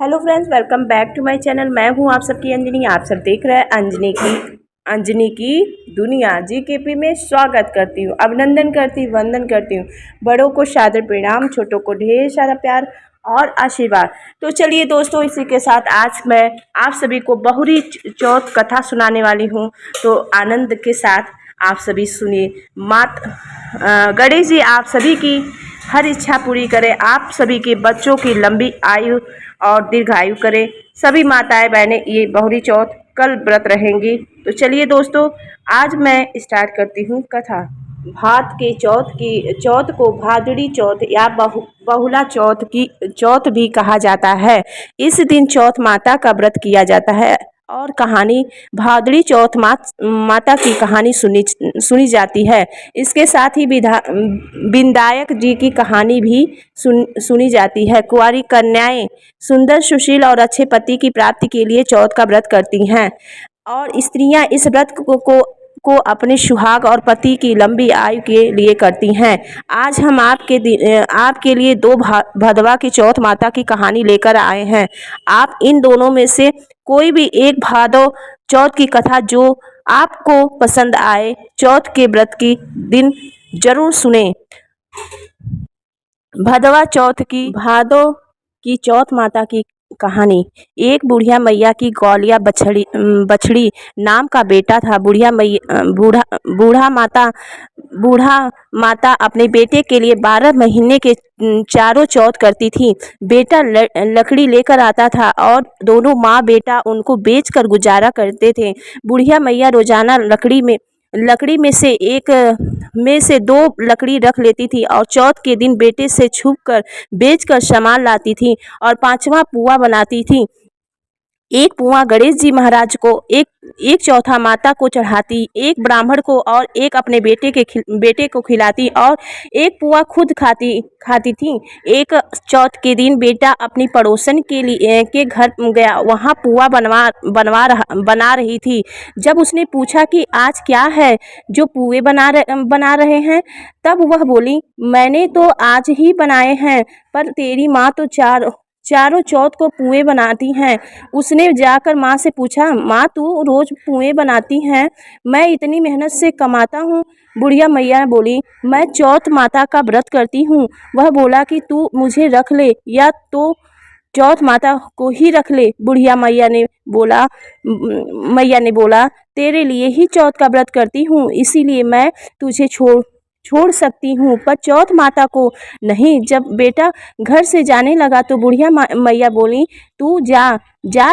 Hello friends, welcome back to my channel. मैं हूं आप सबकी अंजनी। आप सब देख रहे हैं अंजनी की दुनिया। जीकेपी में स्वागत करती हूं, अभिनंदन करती हूं, वंदन करती हूं। बड़ों को सादर प्रणाम, छोटों को ढेर सारा प्यार और आशीर्वाद। तो चलिए दोस्तों, इसी के साथ आज मैं आप सभी को बहुरी चौथ कथा सुनाने वाली हूँ। तो आनंद के साथ आप सभी सुनिए। गणेश जी आप सभी की हर इच्छा पूरी करें, आप सभी के बच्चों की लंबी आयु और दीर्घायु करें। सभी माताएं बहनें ये बहुरी चौथ कल व्रत रहेंगी। तो चलिए दोस्तों, आज मैं स्टार्ट करती हूँ कथा। चौथ को भादुड़ी चौथ या बहुला चौथ भी कहा जाता है। इस दिन चौथ माता का व्रत किया जाता है और कहानी भादुड़ी चौथ माता की कहानी सुनी जाती है। इसके साथ ही विनायक जी की कहानी भी सुनी जाती है। कुंवारी कन्याएं सुंदर, सुशील और अच्छे पति की प्राप्ति के लिए चौथ का व्रत करती हैं और स्त्रियां इस व्रत को अपने सुहाग और पति की लंबी आयु के लिए करती हैं। आज हम आपके लिए दो भदवा की चौथ माता की कहानी लेकर आए हैं। आप इन दोनों में से कोई भी एक भादव चौथ की कथा जो आपको पसंद आए, चौथ के व्रत की दिन जरूर सुने। भादव की चौथ माता की कहानी। एक बुढ़िया मैया की गौलिया बछड़ी नाम का बेटा था। बूढ़ा माता अपने बेटे के लिए 12 महीने के चारों चौथ करती थी। बेटा लकड़ी लेकर आता था और दोनों माँ बेटा उनको बेचकर गुजारा करते थे। बुढ़िया मैया रोजाना लकड़ी में से 2 लकड़ी रख लेती थी और चौथ के दिन बेटे से छुप कर बेचकर सामान लाती थी और 5वां पुआ बनाती थी। एक पुआ गणेश जी महाराज को, एक चौथा माता को चढ़ाती, एक ब्राह्मण को और एक अपने बेटे को खिलाती और एक पुआ खुद खाती थी। एक चौथ के दिन बेटा अपनी पड़ोसन के घर गया। वहाँ पुआ बना रही थी। जब उसने पूछा कि आज क्या है जो पुए बना रहे हैं, तब वह बोली, मैंने तो आज ही बनाए हैं, पर तेरी माँ तो चारों चौथ को पुए बनाती हैं। उसने जाकर माँ से पूछा, माँ तू रोज पुए बनाती हैं, मैं इतनी मेहनत से कमाता हूँ। बुढ़िया मैया बोली, मैं चौथ माता का व्रत करती हूँ। वह बोला कि तू मुझे रख ले या तो चौथ माता को ही रख ले। बुढ़िया मैया ने बोला, तेरे लिए ही चौथ का व्रत करती हूँ, इसीलिए मैं तुझे छोड़ सकती हूँ, पर चौथ माता को नहीं। जब बेटा घर से जाने लगा तो बुढ़िया मैया बोली, तू जा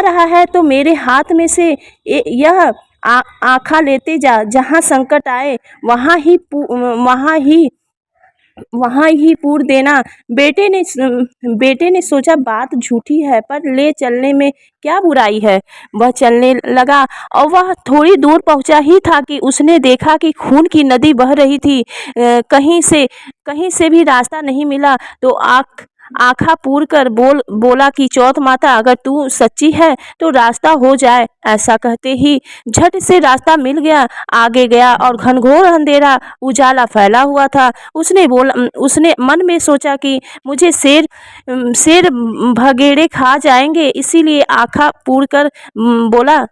रहा है तो मेरे हाथ में से यह आखा लेते जा। जहाँ संकट आए वहाँ ही पूर देना। बेटे ने सोचा बात झूठी है, पर ले चलने में क्या बुराई है। वह चलने लगा और वह थोड़ी दूर पहुंचा ही था कि उसने देखा कि खून की नदी बह रही थी। कहीं से भी रास्ता नहीं मिला तो आँखा पूर कर बोला कि चौथ माता, अगर तू सच्ची है तो रास्ता हो जाए। ऐसा कहते ही झट से रास्ता मिल गया। आगे गया और घनघोर अंधेरा उजाला फैला हुआ था। उसने मन में सोचा कि मुझे शेर भगेड़े खा जाएंगे, इसीलिए आँखा पूर कर बोला,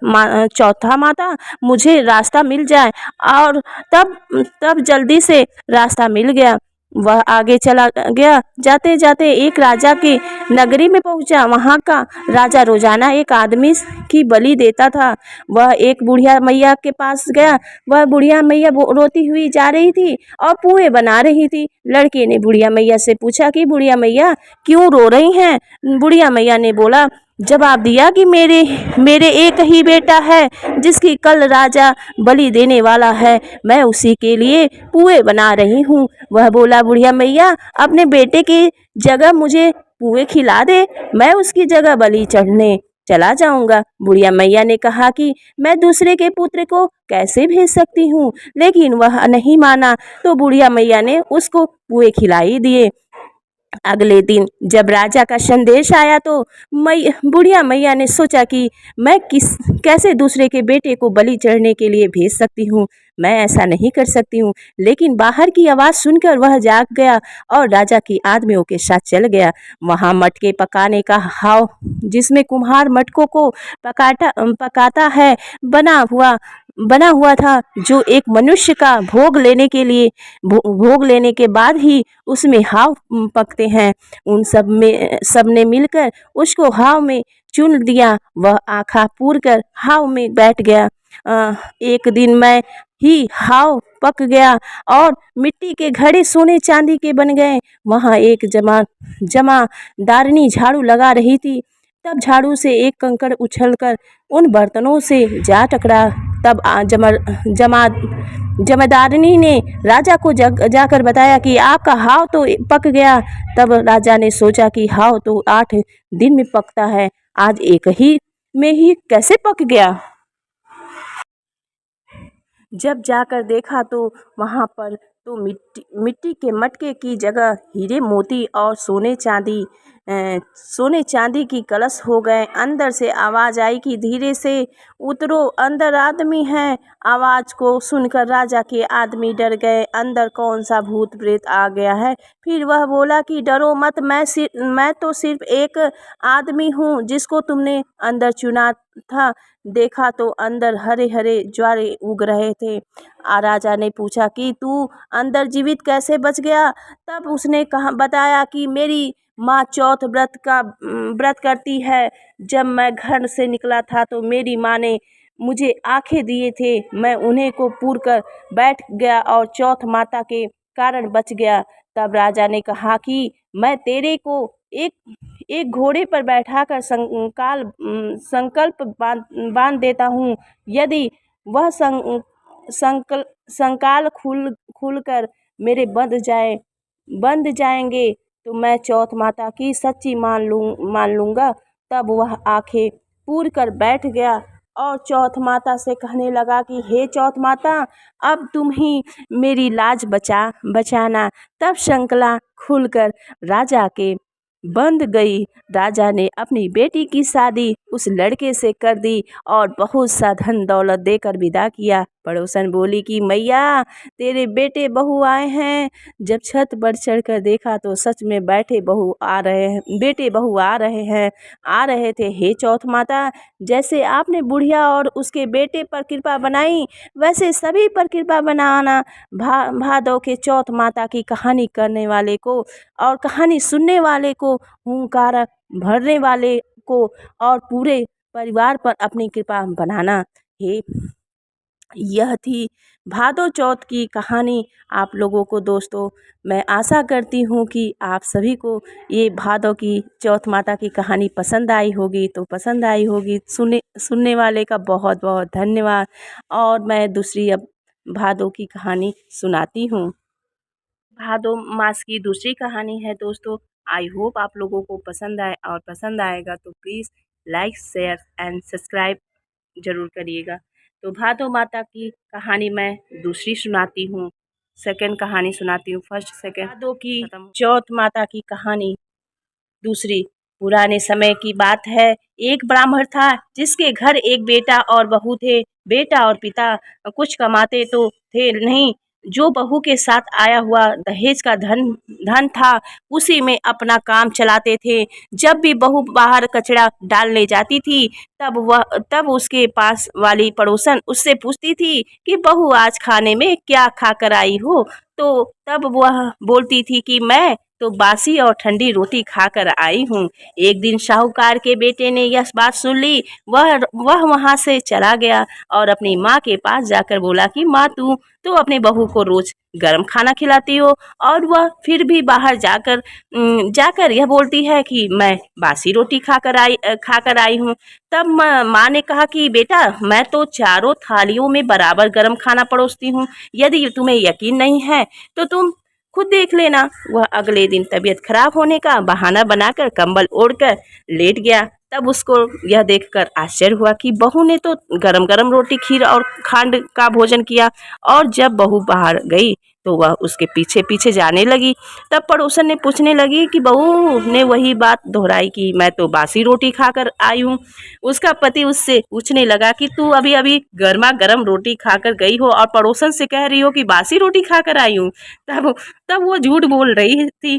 चौथा माता मुझे रास्ता मिल जाए। और तब जल्दी से रास्ता मिल गया। वह आगे चला गया। जाते जाते एक राजा की नगरी में पहुंचा। वहां का राजा रोजाना एक आदमी की बलि देता था। वह एक बुढ़िया मैया के पास गया। वह बुढ़िया मैया रोती हुई जा रही थी और पुए बना रही थी। लड़के ने बुढ़िया मैया से पूछा कि बुढ़िया मैया क्यों रो रही हैं। बुढ़िया मैया ने बोला, जवाब दिया कि मेरे एक ही बेटा है जिसकी कल राजा बलि देने वाला है, मैं उसी के लिए पुए बना रही हूँ। वह बोला, बुढ़िया मैया अपने बेटे की जगह मुझे पुए खिला दे, मैं उसकी जगह बलि चढ़ने चला जाऊंगा। बुढ़िया मैया ने कहा कि मैं दूसरे के पुत्र को कैसे भेज सकती हूँ, लेकिन वह नहीं माना तो बुढ़िया मैया ने उसको पुए खिलाई दिए। अगले दिन जब राजा का संदेश आया तो बुढ़िया मैया ने सोचा कि मैं कैसे दूसरे के बेटे को बलि चढ़ने के लिए भेज सकती हूँ। मैं ऐसा नहीं कर सकती हूँ। लेकिन बाहर की आवाज़ सुनकर वह जाग गया और राजा की आदमियों के साथ चल गया। वहाँ मटके पकाने का हाव, जिसमें कुम्हार मटकों को पकाता है, बना हुआ था, जो एक मनुष्य का भोग लेने के बाद ही उसमें हाव पकते हैं। उन सबने मिलकर उसको हाव में चुन दिया। वह आँखा पूर कर हाव में बैठ गया। एक दिन मैं ही हाव पक गया और मिट्टी के घड़े सोने चांदी के बन गए। वहाँ एक जमादारनी झाड़ू लगा रही थी। तब झाड़ू से एक कंकड़ उछलकर उन बर्तनों से जा टकरा। तब जमादारनी ने राजा को जाकर बताया कि आपका हाव तो पक गया। तब राजा ने सोचा कि हाव तो 8 दिन में पकता है, आज एक ही में ही कैसे पक गया। जब जाकर देखा तो वहाँ पर तो मिट्टी के मटके की जगह हीरे मोती और सोने चांदी की कलश हो गए। अंदर से आवाज़ आई कि धीरे से उतरो, अंदर आदमी है। आवाज़ को सुनकर राजा के आदमी डर गए। अंदर कौन सा भूत प्रेत आ गया है। फिर वह बोला कि डरो मत, मैं तो सिर्फ एक आदमी हूँ जिसको तुमने अंदर चुना था। देखा तो अंदर हरे हरे ज्वारे उग रहे थे। राजा ने पूछा कि तू अंदर जीवित कैसे बच गया। तब उसने बताया कि मेरी माँ चौथ व्रत करती है। जब मैं घर से निकला था तो मेरी माँ ने मुझे आंखें दिए थे। मैं उन्हें को पूर कर बैठ गया और चौथ माता के कारण बच गया। तब राजा ने कहा कि मैं तेरे को एक घोड़े पर बैठाकर संकल्प बांध देता हूँ। यदि वह संकाल खुलकर मेरे बंध जाएंगे तो मैं चौथ माता की सच्ची मान लूँगा। तब वह आंखें पूर कर बैठ गया और चौथ माता से कहने लगा कि हे चौथ माता, अब तुम ही मेरी लाज बचाना। तब संकला खुलकर राजा के बंद गई। राजा ने अपनी बेटी की शादी उस लड़के से कर दी और बहुत सा धन दौलत देकर विदा किया। पड़ोसन बोली कि मैया, तेरे बेटे बहू आए हैं। जब छत पर चढ़कर देखा तो सच में बेटे बहू आ रहे थे। हे चौथ माता, जैसे आपने बुढ़िया और उसके बेटे पर कृपा बनाई, वैसे सभी पर कृपा बनाना। भादों के चौथ माता की कहानी करने वाले को और कहानी सुनने वाले को, हुंकार भरने वाले को और पूरे परिवार पर अपनी कृपा बनाना। यह थी भादो चौथ की कहानी। आप लोगों को दोस्तों, मैं आशा करती हूँ कि आप सभी को ये भादो की चौथ माता की कहानी पसंद आई होगी। तो पसंद आई होगी, सुनने वाले का बहुत बहुत धन्यवाद। और मैं दूसरी अब भादो की कहानी सुनाती हूँ। भादो मास की दूसरी कहानी है दोस्तों। आई होप आप लोगों को पसंद आए, और पसंद आएगा तो please like, share and subscribe ज़रूर करिएगा। तो भादो माता की कहानी मैं दूसरी सुनाती हूँ, सेकंड कहानी सुनाती हूँ। फर्स्ट सेकंड भादो की चौथ माता की कहानी दूसरी। पुराने समय की बात है। एक ब्राह्मण था जिसके घर एक बेटा और बहू थे। बेटा और पिता कुछ कमाते तो थे नहीं। जो बहू के साथ आया हुआ दहेज का धन था, उसी में अपना काम चलाते थे। जब भी बहू बाहर कचरा डालने जाती थी, तब उसके पास वाली पड़ोसन उससे पूछती थी कि बहू आज खाने में क्या खाकर आई हो। तो तब वह बोलती थी कि मैं तो बासी और ठंडी रोटी खाकर आई हूँ। एक दिन साहूकार के बेटे ने यह बात सुन ली। वह वहाँ से चला गया और अपनी माँ के पास जाकर बोला कि माँ, तू तो अपने बहू को रोज गर्म खाना खिलाती हो, और वह फिर भी बाहर जाकर यह बोलती है कि मैं बासी रोटी खाकर आई हूँ। तब माँ ने कहा कि बेटा, मैं तो चारों थालियों में बराबर गर्म खाना परोसती हूँ। यदि तुम्हें यकीन नहीं है तो तुम खुद देख लेना। वह अगले दिन तबीयत खराब होने का बहाना बनाकर कंबल ओढ़कर लेट गया। तब उसको यह देखकर आश्चर्य हुआ कि बहू ने तो गरम गरम रोटी, खीर और खांड का भोजन किया। और जब बहू बाहर गई तो वह उसके पीछे पीछे जाने लगी। तब पड़ोसन ने पूछने लगी कि बहू ने वही बात दोहराई कि मैं तो बासी रोटी खाकर आई हूँ। उसका पति उससे पूछने लगा कि तू अभी अभी गर्मा गर्म रोटी खाकर गई हो और पड़ोसन से कह रही हो कि बासी रोटी खाकर आई हूँ। तब तब वो झूठ बोल रही है।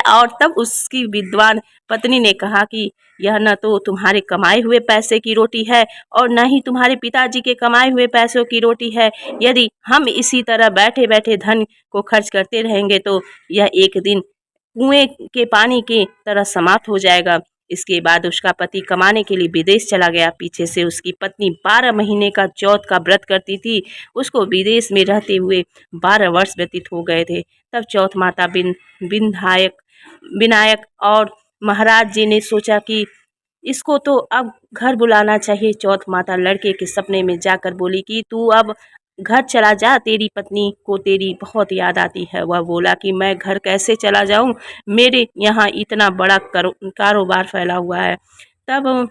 और तब उसकी विद्वान पत्नी ने कहा कि यह न तो तुम्हारे कमाए हुए पैसे की रोटी है और न ही तुम्हारे पिताजी के कमाए हुए पैसों की रोटी है। यदि हम इसी तरह बैठे बैठे धन को खर्च करते रहेंगे तो यह एक दिन कुएं के पानी की तरह समाप्त हो जाएगा। इसके बाद उसका पति कमाने के लिए विदेश चला गया। पीछे से उसकी पत्नी 12 महीने का चौथ का व्रत करती थी। उसको विदेश में रहते हुए 12 वर्ष व्यतीत हो गए थे। तब चौथ माता विनायक विनायक और महाराज जी ने सोचा कि इसको तो अब घर बुलाना चाहिए। चौथ माता लड़के के सपने में जाकर बोली कि तू अब घर चला जा, तेरी पत्नी को तेरी बहुत याद आती है। वह बोला कि मैं घर कैसे चला जाऊं, मेरे यहाँ इतना बड़ा कारोबार फैला हुआ है। तब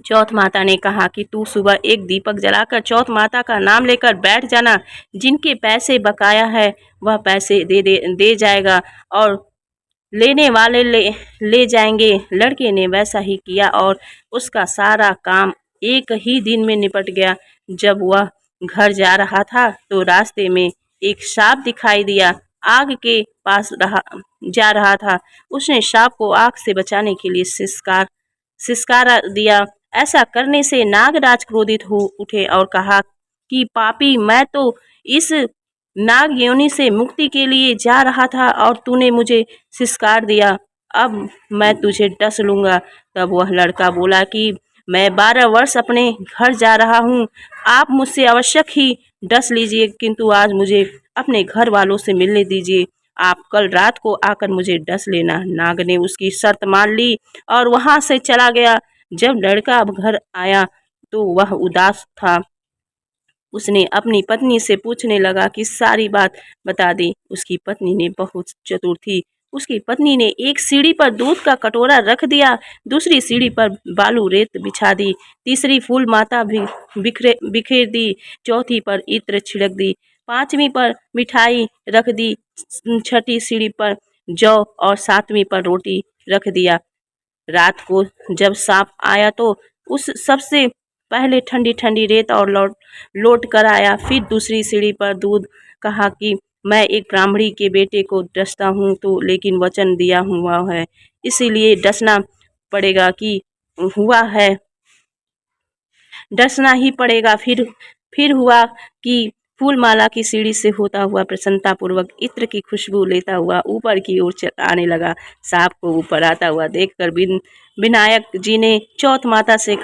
चौथ माता ने कहा कि तू सुबह एक दीपक जलाकर चौथ माता का नाम लेकर बैठ जाना। जिनके पैसे बकाया है वह पैसे दे जाएगा और लेने वाले ले जाएंगे। लड़के ने वैसा ही किया और उसका सारा काम एक ही दिन में निपट गया। जब वह घर जा रहा था तो रास्ते में एक सांप दिखाई दिया। आग के पास जा रहा था। उसने सांप को आग से बचाने के लिए सिसकारा दिया। ऐसा करने से नागराज क्रोधित हो उठे और कहा कि पापी, मैं तो इस नाग योनि से मुक्ति के लिए जा रहा था और तूने मुझे सिसकार दिया। अब मैं तुझे डस लूँगा। तब वह लड़का बोला कि मैं 12 वर्ष अपने घर जा रहा हूँ, आप मुझसे आवश्यक ही डस लीजिए, किंतु आज मुझे अपने घर वालों से मिलने दीजिए। आप कल रात को आकर मुझे डस लेना। नाग ने उसकी शर्त मान ली और वहाँ से चला गया। जब लड़का अब घर आया तो वह उदास था। उसने अपनी पत्नी से पूछने लगा कि सारी बात बता दी। उसकी पत्नी ने बहुत चतुर थी। उसकी पत्नी ने एक सीढ़ी पर दूध का कटोरा रख दिया, दूसरी सीढ़ी पर बालू रेत बिछा दी, तीसरी फूल माता भी बिखेर दी, चौथी पर इत्र छिड़क दी, पांचवी पर मिठाई रख दी, छठी सीढ़ी पर जौ और सातवीं पर रोटी रख दिया। रात को जब सांप आया तो उस सबसे पहले ठंडी ठंडी रेत और लौट कर आया। फिर दूसरी सीढ़ी पर दूध। कहा कि मैं एक ब्राह्मणी के बेटे को डसता हूँ तो लेकिन वचन दिया हुआ है, इसीलिए डसना पड़ेगा कि हुआ है, डसना ही पड़ेगा। फिर हुआ कि फूलमाला की सीढ़ी से होता हुआ प्रसन्नता पूर्वक इत्र की खुशबू लेता हुआ ऊपर की ओर आने लगा। सांप को ऊपर आता हुआ देखकर विनायक जी ने चौथ माता से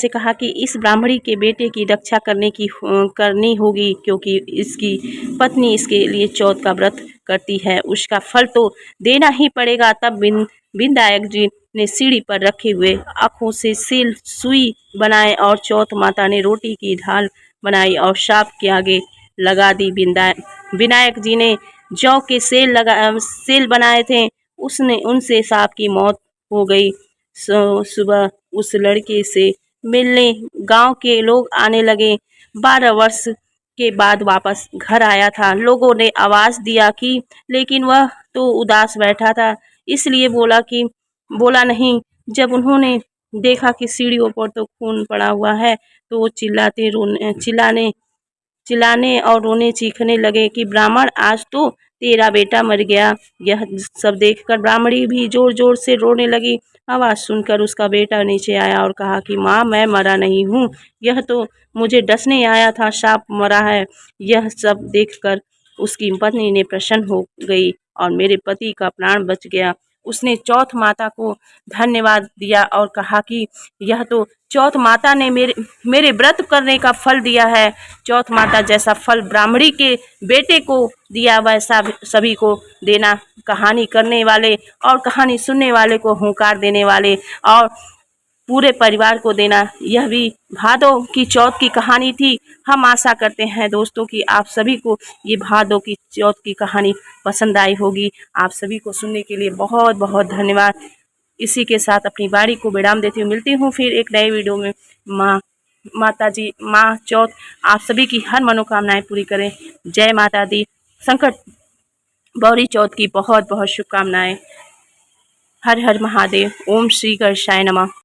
कहा कि इस ब्राह्मणी के बेटे की रक्षा करनी होगी, क्योंकि इसकी पत्नी इसके लिए चौथ का व्रत करती है, उसका फल तो देना ही पड़ेगा। तब विनायक जी ने सीढ़ी पर रखे हुए आँखों से सेल सुई बनाए और चौथ माता ने रोटी की ढाल बनाई और सांप के आगे लगा दी। विनायक जी ने जौ के सेल बनाए थे, उनसे सांप की मौत हो गई। सुबह उस लड़के से मिलने गांव के लोग आने लगे। 12 वर्ष के बाद वापस घर आया था। लोगों ने आवाज़ दिया कि लेकिन वह तो उदास बैठा था, इसलिए बोला नहीं। जब उन्होंने देखा कि सीढ़ियों पर तो खून पड़ा हुआ है तो वो चिल्लाने और रोने चीखने लगे कि ब्राह्मण, आज तो तेरा बेटा मर गया। यह सब देखकर ब्राह्मणी भी जोर जोर से रोने लगी। आवाज़ सुनकर उसका बेटा नीचे आया और कहा कि माँ, मैं मरा नहीं हूँ, यह तो मुझे डसने आया था, सांप मरा है। यह सब देखकर उसकी पत्नी ने प्रसन्न हो गई और मेरे पति का प्राण बच गया। उसने चौथ माता को धन्यवाद दिया और कहा कि यह तो चौथ माता ने मेरे व्रत करने का फल दिया है। चौथ माता जैसा फल ब्राह्मणी के बेटे को दिया वैसा सभी को देना। कहानी करने वाले और कहानी सुनने वाले को हुंकार देने वाले और पूरे परिवार को देना। यह भी भादों की चौथ की कहानी थी। हम आशा करते हैं दोस्तों कि आप सभी को ये भादों की चौथ की कहानी पसंद आई होगी। आप सभी को सुनने के लिए बहुत बहुत धन्यवाद। इसी के साथ अपनी बारी को विराम देती हूँ। मिलती हूँ फिर एक नए वीडियो में। माँ माता जी माँ चौथ आप सभी की हर मनोकामनाएं पूरी करें। जय माता दी। संकट गौरी चौथ की बहुत बहुत शुभकामनाएं। हर हर महादेव। ओम श्री गणेशाय नमः।